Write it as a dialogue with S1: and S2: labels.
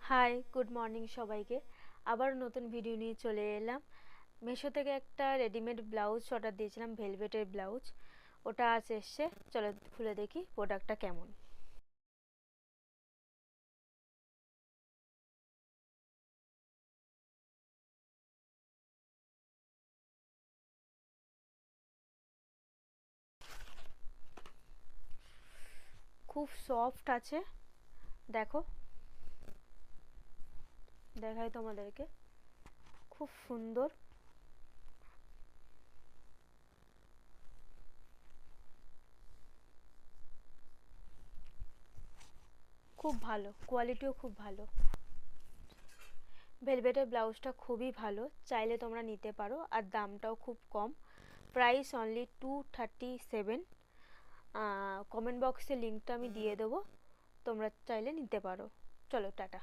S1: High, good morning সবাইকে। আবার নতুন ভিডিও নিয়ে চলে এলাম। মিশো থেকে একটা রেডিমেড ব্লাউজ অর্ডার দিয়েছিলাম, ভেলভেটের ব্লাউজ। ওটা আজ এসছে, চলো খুলে দেখি প্রোডাক্টটা কেমন। খুব সফট আছে, দেখো, দেখাই তোমাদেরকে। খুব সুন্দর, খুব ভালো, কোয়ালিটিও খুব ভালো। ভেলভেটের ব্লাউজটা খুবই ভালো, চাইলে তোমরা নিতে পারো। আর দামটাও খুব কম, প্রাইস অনলি 237। কমেন্ট বক্সে লিঙ্কটা আমি দিয়ে দেবো, তোমরা চাইলে নিতে পারো। চলো, টাটা।